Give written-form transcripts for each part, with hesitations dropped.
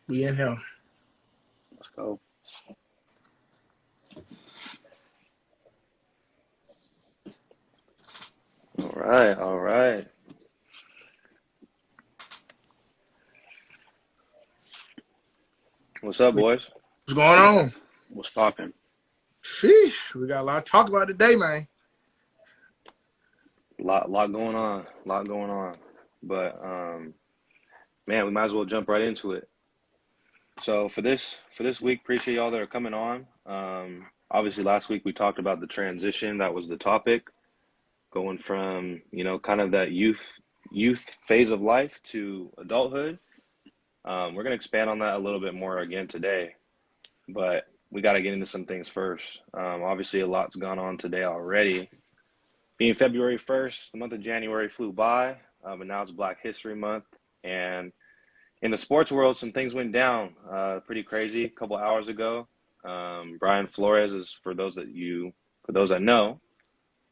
We in here. Let's go. All right, all right. What's up, boys? What's going on? What's popping? Sheesh, we got a lot to talk about today, man. Lot going on. Lot going on. But man, we might as well jump right into it. So for this week, appreciate y'all that are coming on. Obviously last week we talked about the transition. That was the topic, going from, kind of that youth phase of life to adulthood. We're gonna expand on that a little bit more again today, but we got to get into some things first. Obviously, a lot's gone on today already. Being February 1st, the month of January flew by, but now it's Black History Month. And in the sports world, some things went down pretty crazy a couple hours ago. Brian Flores is, for those that know,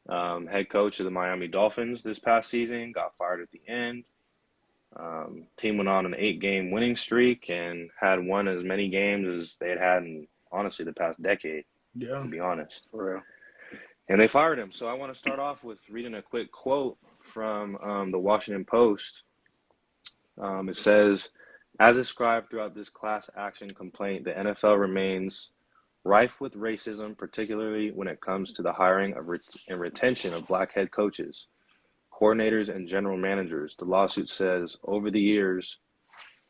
head coach of the Miami Dolphins this past season, got fired at the end. Team went on an 8-game winning streak and had won as many games as they had in, honestly, the past decade, Yeah. to be honest. For real. And they fired him. So I want to start off with reading a quick quote from the Washington Post. It says, as described throughout this class action complaint, the NFL remains rife with racism, particularly when it comes to the hiring and retention of black head coaches, coordinators, and general managers. The lawsuit says, over the years,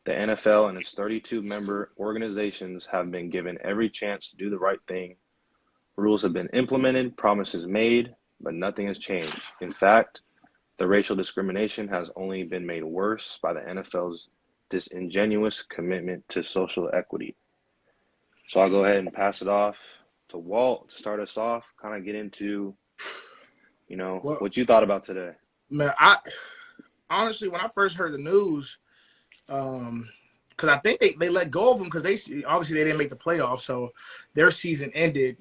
the NFL and its 32-member organizations have been given every chance to do the right thing. Rules have been implemented, promises made, but nothing has changed. In fact, the racial discrimination has only been made worse by the NFL's disingenuous commitment to social equity. So I'll go ahead and pass it off to Walt to start us off, kind of get into, what you thought about today. Man, honestly, when I first heard the news, because I think they let go of them because obviously they didn't make the playoffs, so their season ended,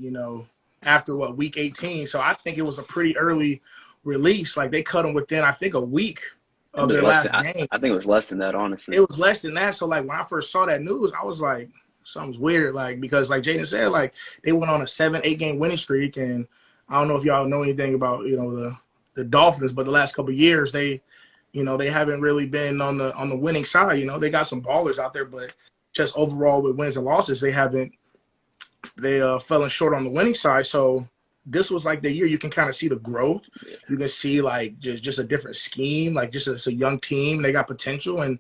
after week 18. So I think it was a pretty early release. Like they cut them within, I think, a week of their last game. I think it was less than that, honestly. It was less than that. So like when I first saw that news, I was like, something's weird. Like because like Jaden said, like they went on a 7-8 game winning streak, and I don't know if y'all know anything about the Dolphins, but the last couple of years they haven't really been on the winning side. They got some ballers out there, but just overall with wins and losses, they fallen short on the winning side. So this was like the year you can kind of see the growth. Yeah. You can see like just a different scheme, like just it's a young team. They got potential, and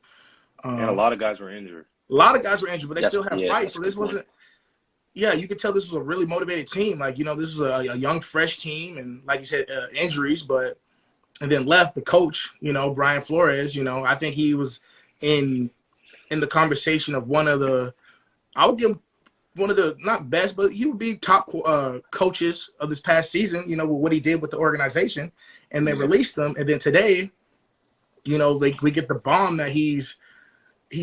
a lot of guys were injured. A lot of guys were injured, but they still have fights. So this wasn't. Yeah, you could tell this was a really motivated team. Like this is a young, fresh team, and like you said, injuries, but. And then left the coach, Brian Flores. I think he was in the conversation of I would give him one of the not best, but he would be top coaches of this past season. With what he did with the organization, and they released him. And then today, we get the bomb that he's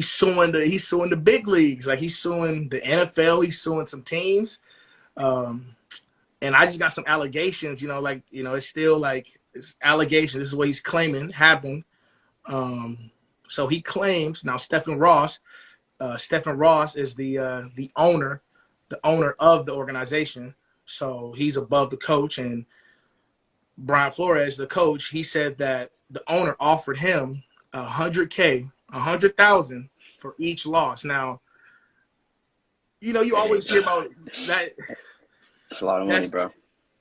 suing the big leagues, like he's suing the NFL, he's suing some teams. And I just got some allegations, it's still like it's allegations. This is what he's claiming happened. So he claims now Stephen Ross is the owner of the organization. So he's above the coach, and Brian Flores, the coach, he said that the owner offered him $100,000 for each loss. Now, you always hear about that. That's a lot of money, bro.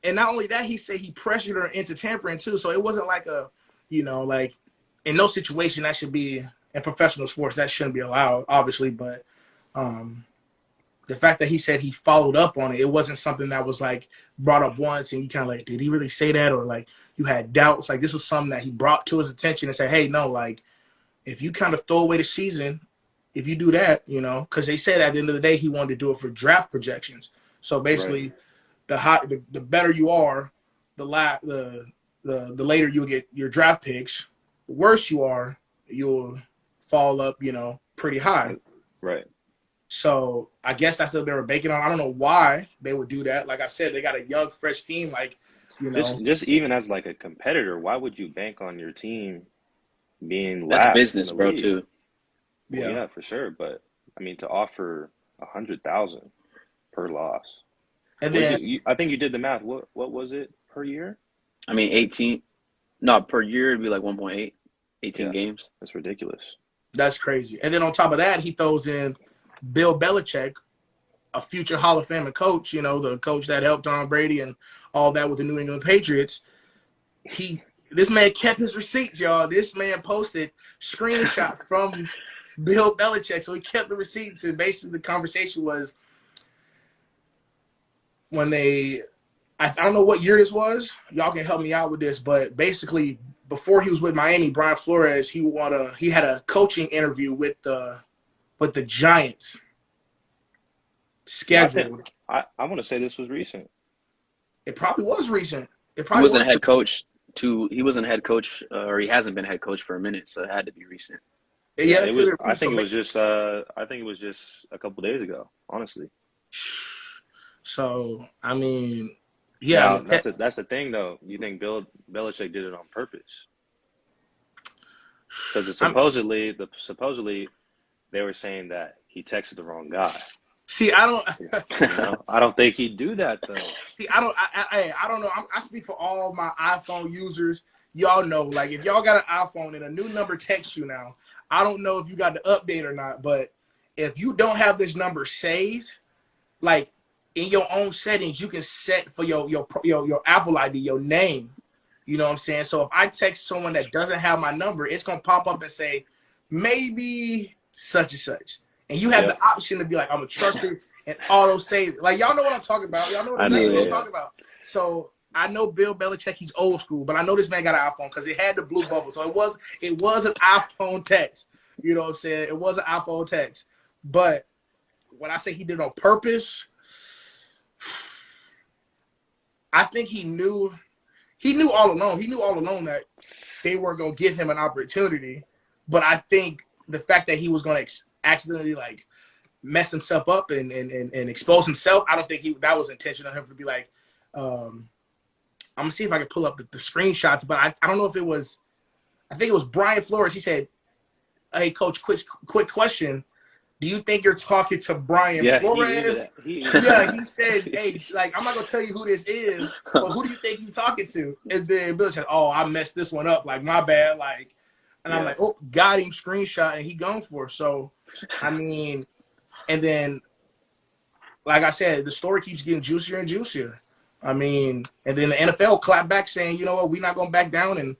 And not only that, he said he pressured her into tampering too. So it wasn't like like in no situation that should be in professional sports, that shouldn't be allowed, obviously. But the fact that he said he followed up on it, it wasn't something that was like brought up once and you kind of like, did he really say that? Or like you had doubts. Like this was something that he brought to his attention and said, hey, no, like if you kind of throw away the season, if you do that, because they said at the end of the day, he wanted to do it for draft projections. So basically, right. The better you are, the later you'll get your draft picks. The worse you are, you'll fall up, pretty high. Right. So I guess that's what they were banking on. I don't know why they would do that. Like I said, they got a young, fresh team. Like, just even as like a competitor, why would you bank on your team being last? That's business, bro, league? too. Well, yeah, for sure. But I mean, to offer 100,000 per loss. And then I think you did the math. What was it per year? I mean, 18. No, per year it'd be like 1.8, 18 games. That's ridiculous. That's crazy. And then on top of that, he throws in Bill Belichick, a future Hall of Fame coach, you know, the coach that helped Tom Brady and all that with the New England Patriots. This man kept his receipts, y'all. This man posted screenshots from Bill Belichick. So he kept the receipts. And basically the conversation was when I don't know what year this was. Y'all can help me out with this. But basically before he was with Miami, Brian Flores, he had a coaching interview with the Giants scheduled. I want to say this was recent. It probably was recent. He wasn't head coach. He wasn't head coach, or he hasn't been head coach for a minute, so it had to be recent. Yeah, it was. I think it was just. I think it was just a couple days ago. Honestly. So I mean, yeah, now, that's the thing, though. You think Bill Belichick did it on purpose? Because supposedly they were saying that he texted the wrong guy. See, I don't. I don't think he'd do that though. See, I don't know. I speak for all my iPhone users. Y'all know, like, if y'all got an iPhone and a new number texts you now, I don't know if you got the update or not, but if you don't have this number saved, like in your own settings, you can set for your Apple ID, your name. You know what I'm saying? So if I text someone that doesn't have my number, it's gonna pop up and say maybe such and such. And you have the option to be like, I'm going to trust it and auto save. Like, y'all know what I'm talking about. Y'all know exactly what I'm talking about. So I know Bill Belichick, he's old school, but I know this man got an iPhone because it had the blue bubble. So it was an iPhone text. You know what I'm saying? It was an iPhone text. But when I say he did it on purpose, I think he knew all along. He knew all along that they were going to give him an opportunity. But I think the fact that he was going to accidentally like mess himself up and expose himself, I don't think that was intentional of him to be like, I'm gonna see if I can pull up the screenshots, but I don't know if it was, I think it was Brian Flores. He said, hey coach, quick question. Do you think you're talking to Brian Flores? He said, hey, like, I'm not gonna tell you who this is, but who do you think you're talking to? And then Bill said, oh, I messed this one up, like my bad, like. And I'm like, oh, got him, screenshot, and he gone for it. So, I mean, and then, like I said, the story keeps getting juicier and juicier. I mean, and then the NFL clapped back saying, you know what, we're not going to back down. And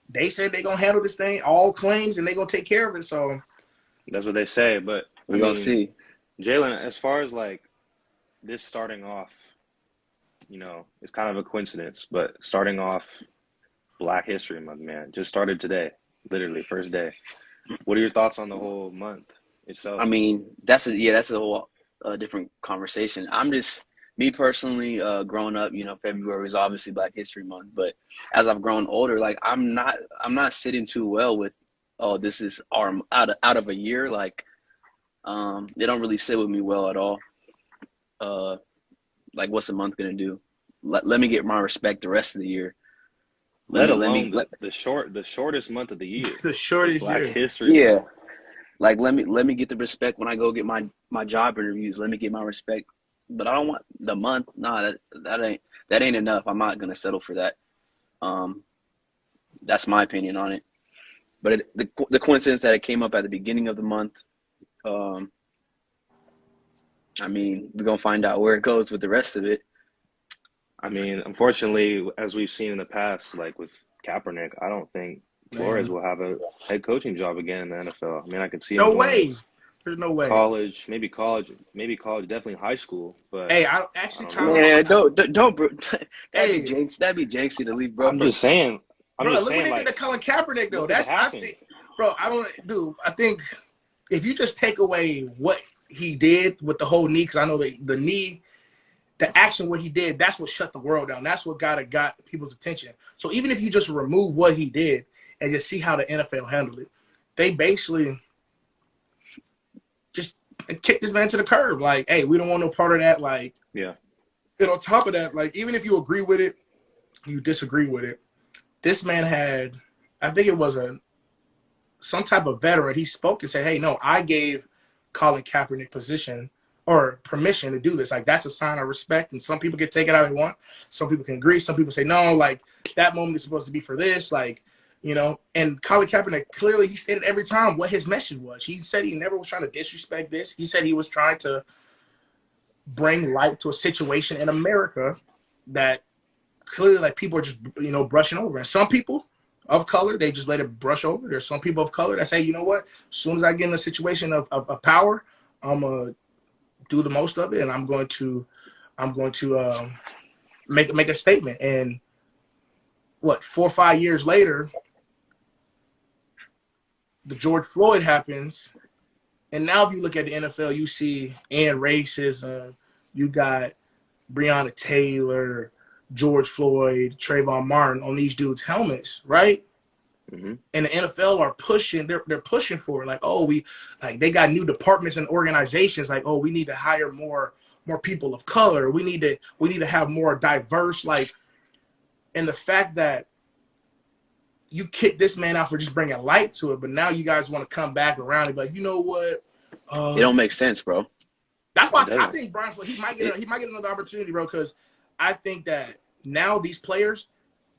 they said they're going to handle this thing, all claims, and they're going to take care of it. So that's what they say. But we're going to see. Jalen, as far as like this starting off, you know, it's kind of a coincidence, but starting off Black History Month, man, just started today. Literally first day. What are your thoughts on the whole month itself? I mean, that's a whole different conversation. I'm just, me personally, growing up, you know, February is obviously Black History Month, but as I've grown older, like I'm not sitting too well with, oh, this is our out of a year. Like, they don't really sit with me well at all. Like, what's a month gonna do? Let me get my respect the rest of the year. The shortest month of the year. The shortest Black year. History. Yeah. Like let me get the respect when I go get my job interviews. Let me get my respect. But I don't want the month. Nah, that ain't enough. I'm not gonna settle for that. That's my opinion on it. But the coincidence that it came up at the beginning of the month, I mean, we're gonna find out where it goes with the rest of it. I mean, unfortunately, as we've seen in the past, like with Kaepernick, I don't think Flores will have a head coaching job again in the NFL. I mean, I could see him There's no way. College, maybe college, definitely high school. But hey, I actually don't, bro. That'd be janksy to leave, bro. I'm just saying. Look what they did to Colin Kaepernick, though. I think if you just take away what he did with the whole knee, because I know the knee. The action, what he did, that's what shut the world down. That's what got people's attention. So even if you just remove what he did and just see how the NFL handled it, they basically just kicked this man to the curb. Like, hey, we don't want no part of that. Like, yeah. And on top of that, like, even if you agree with it, you disagree with it. This man had, I think it was some type of veteran. He spoke and said, hey, no, I gave Colin Kaepernick position or permission to do this. Like, that's a sign of respect, and some people can take it how they want. Some people can agree. Some people say, no, like, that moment is supposed to be for this, like, you know. And Colin Kaepernick, clearly, he stated every time what his message was. He said he never was trying to disrespect this. He said he was trying to bring light to a situation in America that clearly, like, people are just, you know, brushing over. And some people of color, they just let it brush over. There's some people of color that say, you know what, as soon as I get in a situation of power, I'm going to do the most of it, and I'm going to make a statement. And what, 4 or 5 years later, the George Floyd happens, and now if you look at the NFL, you see racism. You got Breonna Taylor, George Floyd, Trayvon Martin on these dudes' helmets, right? Mm-hmm. And the NFL are pushing. They're pushing for it. Like, oh, they got new departments and organizations. Like, oh, we need to hire more people of color. We need to have more diverse. Like, and the fact that you kicked this man out for just bringing light to it, but now you guys want to come back around and be like, you know what? It don't make sense, bro. That's why I think Brian Floyd, he might get another opportunity, bro. Because I think that now these players,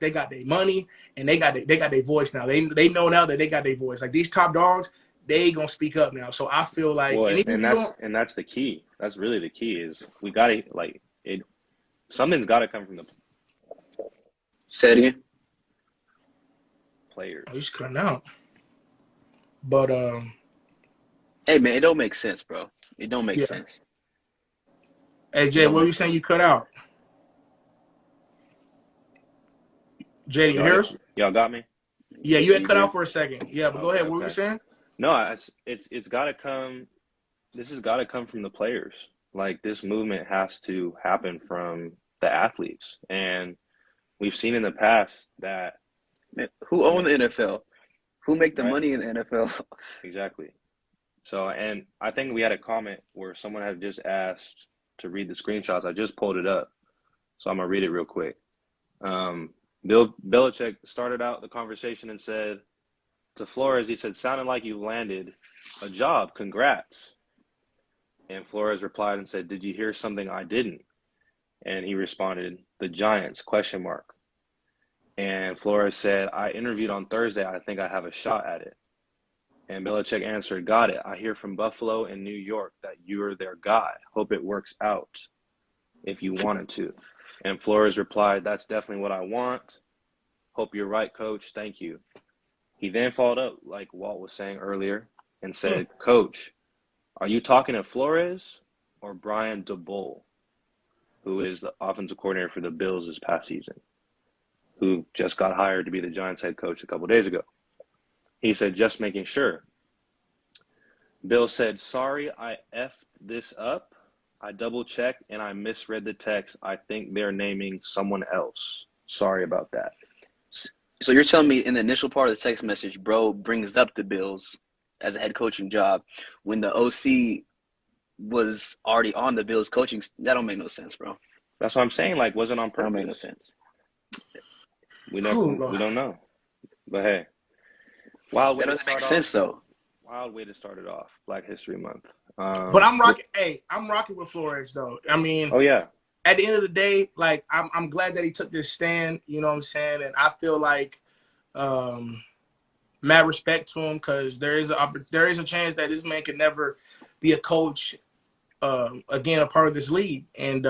they got their money and they got their voice now. They know now that they got their voice. Like, these top dogs, they gonna speak up now. So I feel like, and that's the key. That's really the key is we gotta, like, something's gotta come from the. Say it again. Players. He's cutting out. But hey man, it don't make sense, bro. It don't make sense. Hey Jay, what were you saying? You cut out. Jay, you hear us? Y'all got me? Yeah, you had cut out for a second. Yeah, but go ahead. What were you saying? No, it's got to come. This has got to come from the players. Like, this movement has to happen from the athletes, and we've seen in the past that. Man, who own the NFL? Who make the money in the NFL? Exactly. So, and I think we had a comment where someone had just asked to read the screenshots. I just pulled it up, so I'm gonna read it real quick. Bill Belichick started out the conversation and said to Flores, he said, "Sounded like you landed a job. Congrats." And Flores replied and said, "Did you hear something I didn't?" And he responded, "The Giants, question mark." And Flores said, "I interviewed on Thursday. I think I have a shot at it." And Belichick answered, "Got it. I hear from Buffalo and New York that you're their guy. Hope it works out if you wanted to." And Flores replied, "That's definitely what I want. Hope you're right, coach. Thank you." He then followed up, like Walt was saying earlier, and said, "Coach, are you talking to Flores or Brian DeBull, who is the offensive coordinator for the Bills this past season, who just got hired to be the Giants head coach a couple days ago?" He said, "Just making sure." Bill said, "Sorry, I effed this up. I double-checked and I misread the text. I think they're naming someone else. Sorry about that." So you're telling me in the initial part of the text message, bro brings up the Bills as a head coaching job when the OC was already on the Bills coaching? That don't make no sense, bro. That's what I'm saying. Like, wasn't on purpose. That don't make no sense. We don't know. But hey, that doesn't make sense though. Wild way to start it off, Black History Month. But I'm rocking. Hey, I'm rocking with Flores though. I mean, oh yeah. At the end of the day, like, I'm glad that he took this stand. You know what I'm saying? And I feel like, mad respect to him, because there is a chance that this man could never be a coach again, a part of this league. And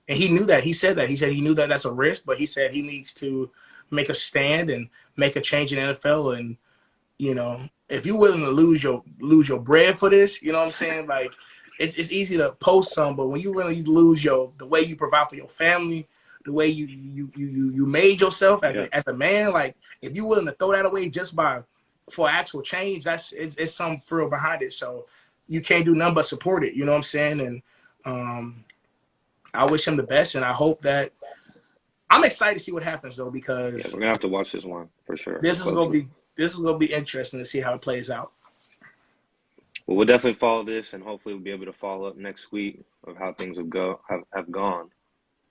he knew that. He said that. He said he knew that that's a risk, but he said he needs to make a stand and make a change in the NFL. And, you know, if you're willing to lose your bread for this, you know what I'm saying? Like, it's easy to post some, but when you really lose the way you provide for your family, the way you made yourself as a man, like, if you're willing to throw that away just for actual change, it's some thrill behind it. So you can't do nothing but support it. You know what I'm saying? And I wish him the best, and I hope that I'm excited to see what happens though, because we're gonna have to watch this one for sure. This is gonna be interesting to see how it plays out. Well, we'll definitely follow this, and hopefully we'll be able to follow up next week of how things have gone.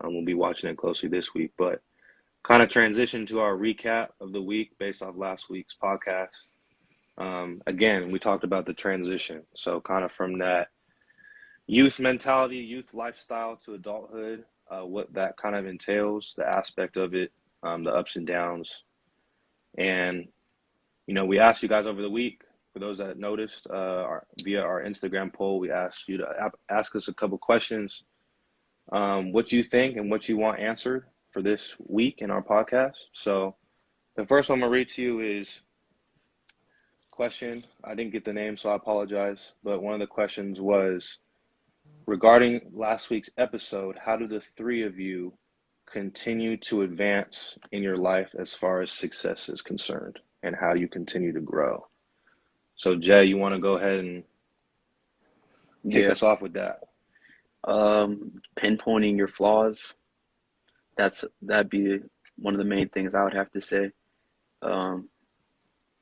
We'll be watching it closely this week, but kind of transition to our recap of the week based off last week's podcast. Again, we talked about the transition. So kind of from that youth mentality, youth lifestyle to adulthood, what that kind of entails, the aspect of it, the ups and downs. And, we asked you guys over the week, for those that noticed, via our Instagram poll, we asked you to ask us a couple questions, what you think and what you want answered for this week in our podcast. So the first one I'm going to read to you is question. I didn't get the name, so I apologize. But one of the questions was, regarding last week's episode, how do the three of you continue to advance in your life as far as success is concerned, and how you continue to grow? So Jay, you want to go ahead and kick us off with that? Pinpointing your flaws. That'd be one of the main things I would have to say.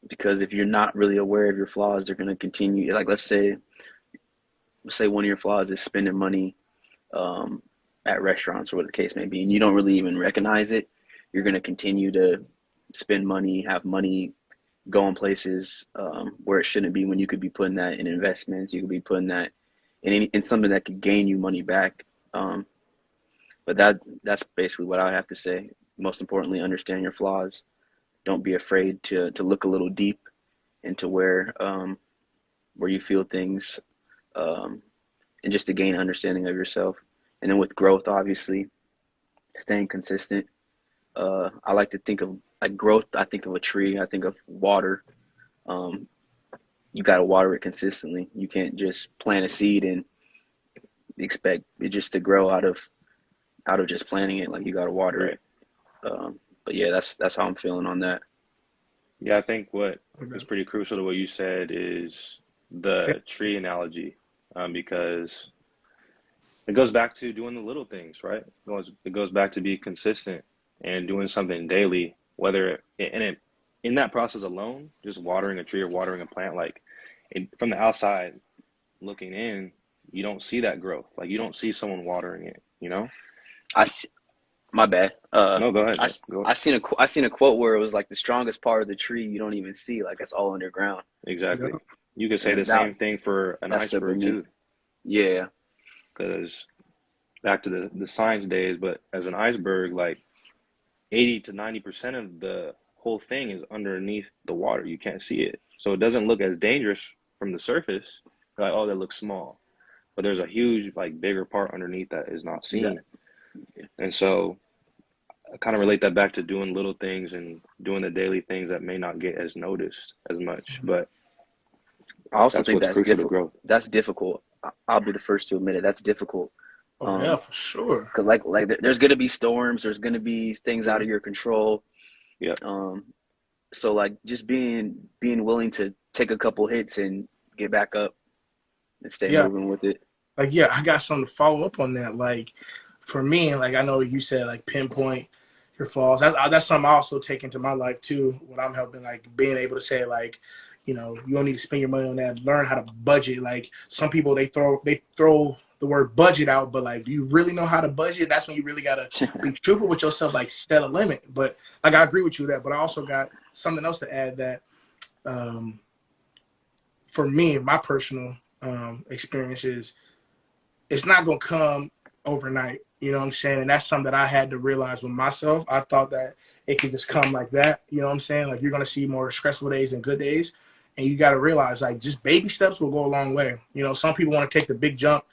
Because if you're not really aware of your flaws, they're going to continue. Like, let's say one of your flaws is spending money at restaurants or what the case may be, and you don't really even recognize it. You're going to continue to spend money, have money, go in places where it shouldn't be, when you could be putting that in investments. You could be putting that in something that could gain you money back. But that's basically what I would have to say. Most importantly, understand your flaws. Don't be afraid to look a little deep into where you feel things, and just to gain understanding of yourself. And then with growth, obviously, staying consistent. I like to think of like growth. I think of a tree. I think of water. You got to water it consistently. You can't just plant a seed and expect it just to grow out of just planting it. Like, you got to water it. But yeah, that's how I'm feeling on that. Yeah, I think what is pretty crucial to what you said is the tree analogy, because it goes back to doing the little things, right? It goes back to be consistent and doing something daily, whether in that process alone, just watering a tree or watering a plant, from the outside looking in, you don't see that growth. Like, you don't see someone watering it, My bad. No, go ahead. I seen a quote where it was like, the strongest part of the tree you don't even see, like it's all underground. Exactly. Yeah. You could say the same thing for an iceberg too. Yeah. Because back to the science days, but as an iceberg, like 80 to 90% of the whole thing is underneath the water. You can't see it. So it doesn't look as dangerous from the surface. Like, oh, that looks small. But there's a huge, bigger part underneath that is not seen. Yeah. And so I kind of relate that back to doing little things and doing the daily things that may not get as noticed as much. But I also think that's difficult. That's difficult. I'll be the first to admit it. That's difficult. Yeah, for sure. Because there's gonna be storms. There's gonna be things out of your control. Yeah. So just being willing to take a couple hits and get back up and stay moving with it. I got something to follow up on that. For me, I know you said, pinpoint your flaws. That's something I also take into my life too. What I'm helping, being able to say, you don't need to spend your money on that. Learn how to budget. Some people, they throw the word budget out, but do you really know how to budget? That's when you really gotta be truthful with yourself. Set a limit. But I agree with you that. But I also got something else to add that, for me, my personal experiences, it's not gonna come overnight. You know what I'm saying? And that's something that I had to realize with myself. I thought that it could just come like that. You know what I'm saying? You're gonna see more stressful days than good days. And you got to realize, just baby steps will go a long way. Some people want to take the big jump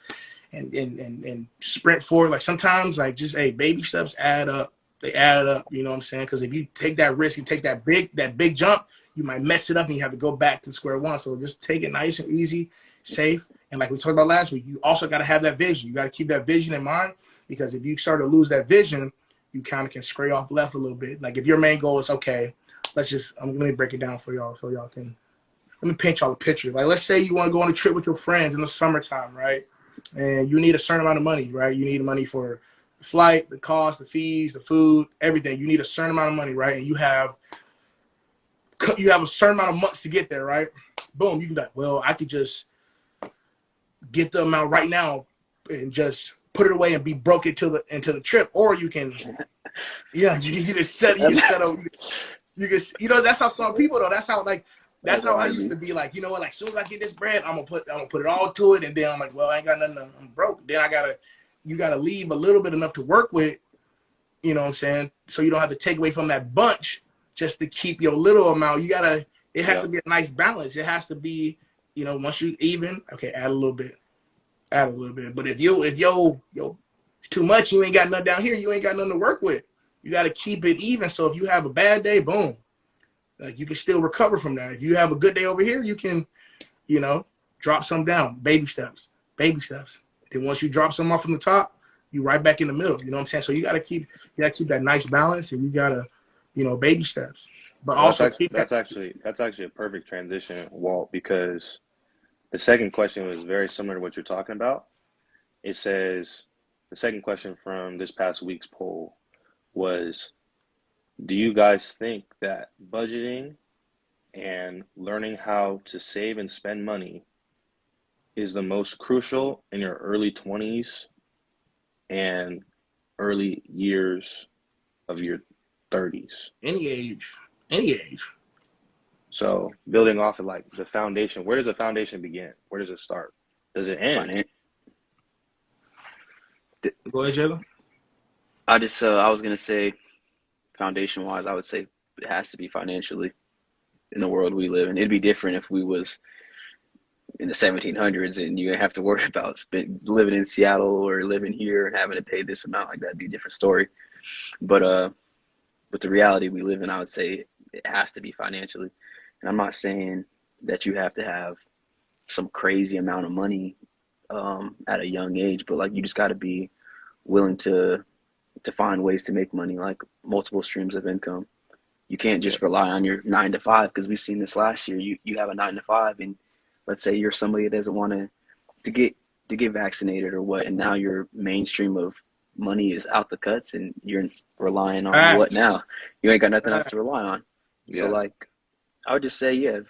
and sprint forward. Sometimes, baby steps add up. They add up, you know what I'm saying? Because if you take that risk and take that big jump, you might mess it up and you have to go back to square one. So just take it nice and easy, safe. And like we talked about last week, you also got to have that vision. You got to keep that vision in mind, because if you start to lose that vision, you kind of can stray off left a little bit. If your main goal is, okay, let me break it down for y'all so y'all can. Let me paint y'all a picture. Let's say you want to go on a trip with your friends in the summertime, right? And you need a certain amount of money, right? You need money for the flight, the cost, the fees, the food, everything. You need a certain amount of money, right? And you have a certain amount of months to get there, right? Boom, you can be like, well, I could just get the amount right now and just put it away and be broke into the trip. Or you can, you just set up. You can, that's how some people, though. That's how, That's how I used to be. Like, you know what? Like, as soon as I get this bread, I'm gonna put it all to it, and then I'm like, well, I ain't got nothing. I'm broke. Then you gotta leave a little bit enough to work with. You know what I'm saying? So you don't have to take away from that bunch just to keep your little amount. It has to be a nice balance. It has to be, you know, once you even, okay, add a little bit. But if yo it's too much, you ain't got nothing down here, you ain't got nothing to work with. You got to keep it even. So if you have a bad day, boom, like you can still recover from that. If you have a good day over here, you can, you know, drop some down, baby steps. Then once you drop some off from the top, you right back in the middle. You know what I'm saying? So you got to keep that nice balance, and you got to, you know, baby steps. But well, also that's actually a perfect transition, Walt, because the second question was very similar to what you're talking about. It says the second question from this past week's poll was, do you guys think that budgeting and learning how to save and spend money is the most crucial in your early 20s and early years of your 30s? Any age. So building off of like the foundation, where does the foundation begin? Where does it start? Does it end? Go ahead, Jalen. I was gonna say, foundation wise, I would say it has to be financially in the world we live in. It'd be different if we was in the 1700s and you have to worry about living in Seattle or living here and having to pay this amount. Like, that'd be a different story. But with the reality we live in, I would say it has to be financially. And I'm not saying that you have to have some crazy amount of money at a young age, but like, you just got to be willing to find ways to make money, like multiple streams of income. You can't just rely on your 9 to 5, because we've seen this last year. You have a 9 to 5, and let's say you're somebody that doesn't want to get vaccinated or what, and now your mainstream of money is out the cuts, and you're relying on what now? You ain't got nothing else to rely on. So like, I would just say,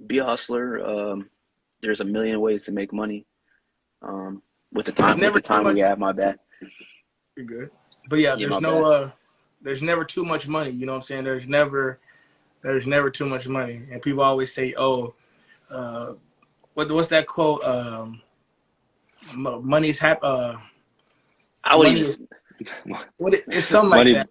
be a hustler. There's a million ways to make money. With the time we have, my bad. You're good. But there's never too much money. You know what I'm saying? There's never too much money. And people always say, what's that quote? Money's happy. It's something like that.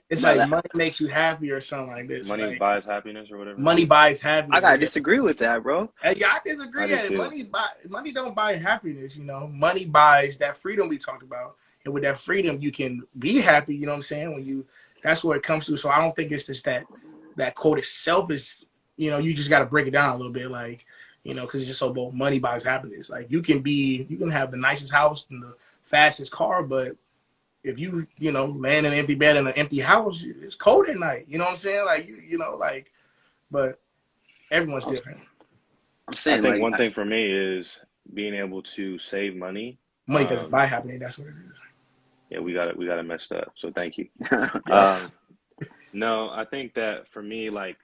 It's like money makes you happy or something like this. Money buys happiness or whatever. Money buys happiness. I gotta disagree with that, bro. Hey, I disagree. Money don't buy happiness. You know, money buys that freedom we talked about, and with that freedom, you can be happy. You know what I'm saying? That's where it comes to. So I don't think it's just that quote itself is. You know, you just got to break it down a little bit, like, you know, because it's just so both money buys happiness. Like, you can have the nicest house and the fastest car, but if you know, laying in an empty bed in an empty house, it's cold at night. You know what I'm saying? Like, you know, like, but everyone's different. I'm saying, I think one thing for me is being able to save money. Money doesn't buy happiness. That's what it is. Yeah, we got it messed up. So thank you. No, I think that for me, like,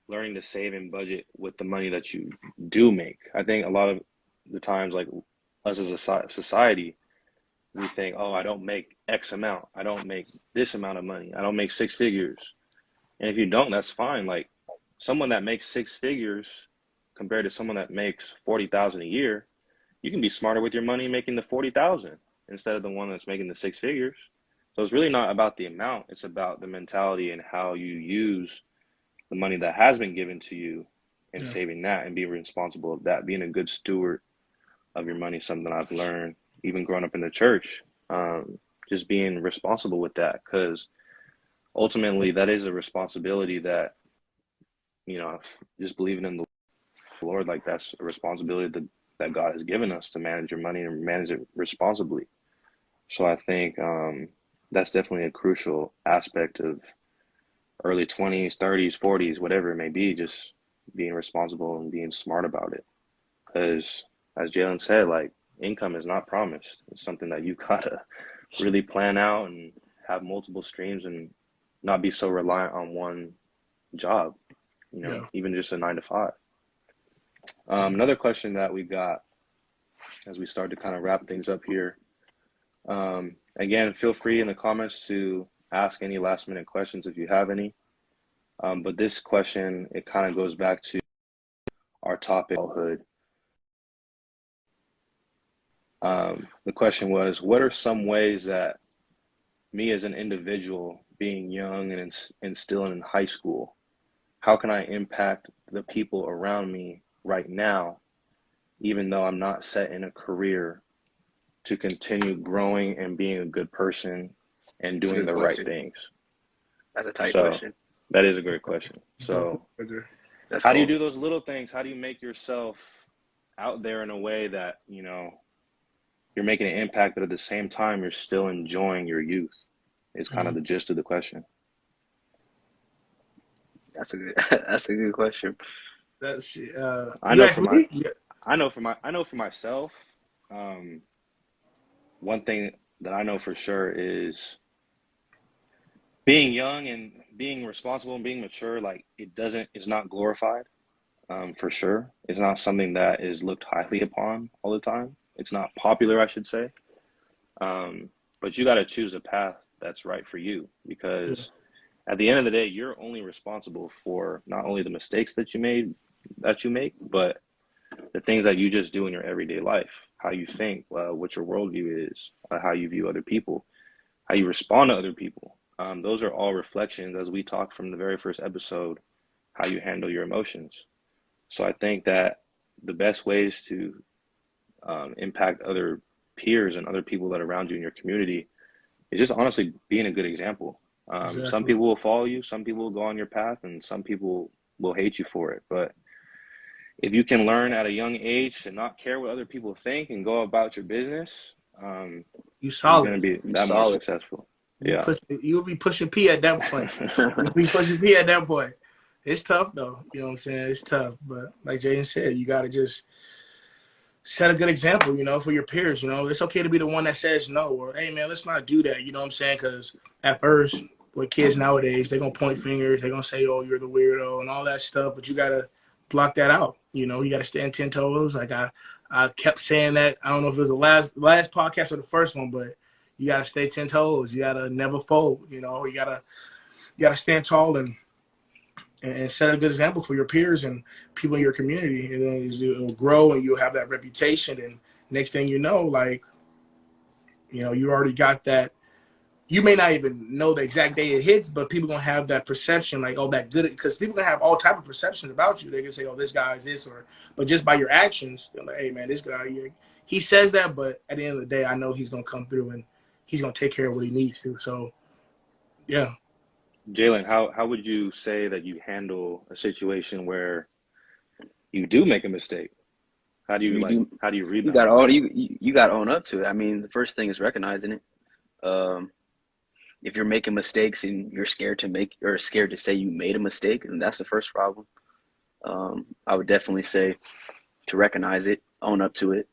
learning to save and budget with the money that you do make. I think a lot of the times, like, us as a society, we think, oh, I don't make X amount. I don't make this amount of money. I don't make 6 figures. And if you don't, that's fine. Like, someone that makes 6 figures compared to someone that makes 40,000 a year, you can be smarter with your money making the 40,000 instead of the one that's making the 6 figures. So it's really not about the amount. It's about the mentality and how you use the money that has been given to you and saving that and being responsible of that, being a good steward of your money. Something I've learned even growing up in the church, just being responsible with that, because ultimately that is a responsibility that, you know, just believing in the Lord, like, that's a responsibility that God has given us to manage your money and manage it responsibly. So I think that's definitely a crucial aspect of early 20s, 30s, 40s, whatever it may be, just being responsible and being smart about it. Because as Jalen said, like, income is not promised. It's something that you gotta really plan out and have multiple streams and not be so reliant on one job, you know, even just a 9 to 5. Another question that we got as we start to kind of wrap things up here. Again, feel free in the comments to ask any last minute questions if you have any. But this question, it kind of goes back to our topic, adulthood. The question was, what are some ways that me as an individual, being young and still in high school, how can I impact the people around me right now, even though I'm not set in a career, to continue growing and being a good person and doing the right things? That's a tight question. That is a great question. So how do you do those little things? How do you make yourself out there in a way that, you know, you're making an impact, but at the same time, you're still enjoying your youth? Is kind of the gist of the question. That's a good question. That's I know for myself, one thing that I know for sure is being young and being responsible and being mature. Like, it's not glorified. For sure, it's not something that is looked highly upon all the time. It's not popular, I should say. But you got to choose a path that's right for you, because at the end of the day, you're only responsible for not only the mistakes that you make, but the things that you just do in your everyday life, how you think, what your worldview is, how you view other people, how you respond to other people. Those are all reflections, as we talked from the very first episode, how you handle your emotions. So I think that the best ways to impact other peers and other people that are around you in your community is just honestly being a good example. Exactly. Some people will follow you, some people will go on your path, and some people will hate you for it. But if you can learn at a young age to not care what other people think and go about your business, you're going to be that more successful. You'll be pushing P at that point. You'll be pushing P at that point. It's tough, though. You know what I'm saying? It's tough. But like Jaden said, you got to just set a good example, you know, for your peers. You know, it's okay to be the one that says no, or, hey, man, let's not do that. You know what I'm saying? Because at first, with kids nowadays, they're going to point fingers. They're going to say, oh, you're the weirdo and all that stuff. But you got to block that out. You know, you got to stand 10 toes. Like I kept saying that. I don't know if it was the last podcast or the first one, but you got to stay 10 toes. You got to never fold. You know, you got to stand tall and set a good example for your peers and people in your community. And then you'll grow and you'll have that reputation. And next thing you know, like, you know, you already got that. You may not even know the exact day it hits, but people going to have that perception, like, oh, that good. Because people going to have all type of perceptions about you. They can say, oh, this guy is this, but just by your actions, they're like, hey, man, this guy, he says that, but at the end of the day, I know he's going to come through and he's going to take care of what he needs to. So, yeah. Jalen, how would you say that you handle a situation where you do make a mistake? How do you rebound? You got to own up to it. I mean, the first thing is recognizing it. If you're making mistakes and you're scared to say you made a mistake, and that's the first problem. I would definitely say to recognize it, own up to it.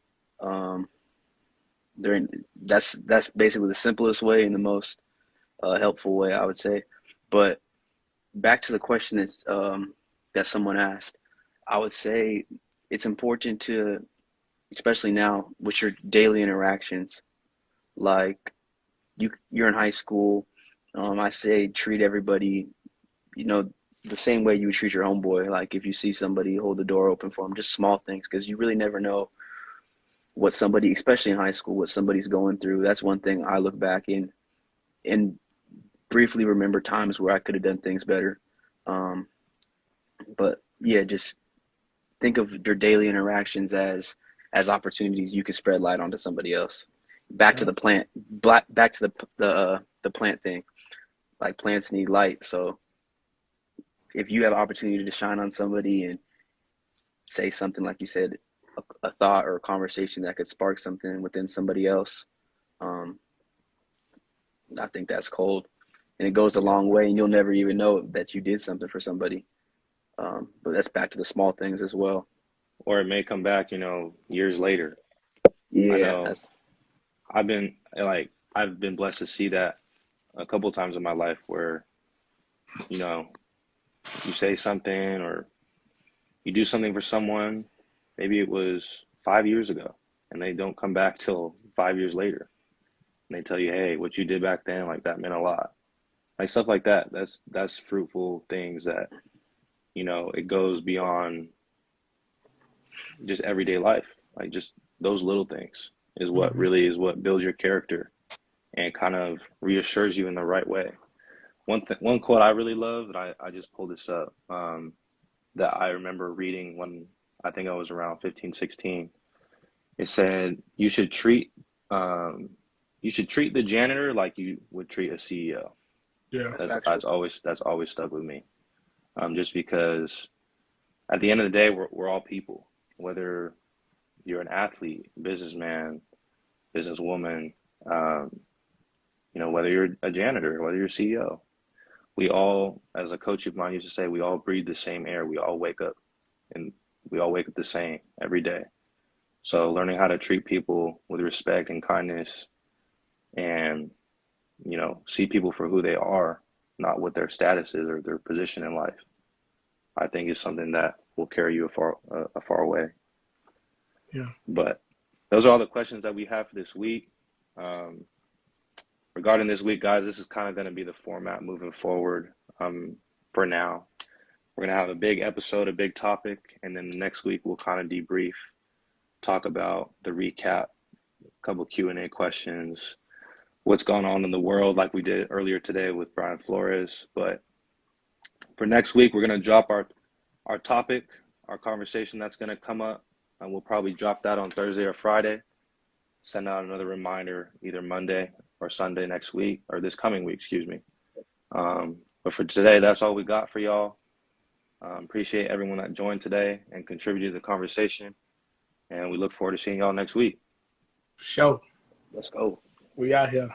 That's basically the simplest way and the most helpful way, I would say. But back to the question that someone asked, I would say it's important to, especially now with your daily interactions, like you're in high school. I say treat everybody, you know, the same way you would treat your homeboy. Like if you see somebody, hold the door open for them, just small things, because you really never know what somebody, especially in high school, what somebody's going through. That's one thing I look back and briefly remember times where I could have done things better. But yeah, just think of your daily interactions as opportunities you can spread light onto somebody else. Back to the plant thing. Like plants need light, so if you have opportunity to shine on somebody and say something, like you said, a thought or a conversation that could spark something within somebody else, I think that's cold, and it goes a long way, and you'll never even know that you did something for somebody. But that's back to the small things as well. Or it may come back, you know, years later. Yeah, I've been blessed to see that a couple of times in my life where, you know, you say something or you do something for someone, maybe it was 5 years ago, and they don't come back till 5 years later. And they tell you, hey, what you did back then, like, that meant a lot. Like stuff like that. That's fruitful things that, you know, it goes beyond just everyday life. Like just those little things is what really is what builds your character and kind of reassures you in the right way. One quote I really love, and I just pulled this up, that I remember reading when I think I was around 15, 16. It said you should treat the janitor like you would treat a CEO. Yeah, that's always stuck with me. Just because at the end of the day, we're all people. Whether you're an athlete, businessman, businesswoman, you know, whether you're a janitor, whether you're a CEO, we all, as a coach of mine used to say, we all breathe the same air. We all wake up and we all wake up the same every day. So learning how to treat people with respect and kindness and, you know, see people for who they are, not what their status is or their position in life, I think is something that will carry you a far way. Yeah. But those are all the questions that we have for this week. Regarding this week, guys, this is kind of going to be the format moving forward. For now, we're going to have a big episode, a big topic, and then the next week we'll kind of debrief, talk about the recap, a couple Q&A questions, what's going on in the world like we did earlier today with Brian Flores. But for next week, we're going to drop our topic, our conversation that's going to come up, and we'll probably drop that on Thursday or Friday. Send out another reminder either Monday or Sunday next week, or this coming week, excuse me. But for today, that's all we got for y'all. Appreciate everyone that joined today and contributed to the conversation. And we look forward to seeing y'all next week. For sure. Let's go. We out here.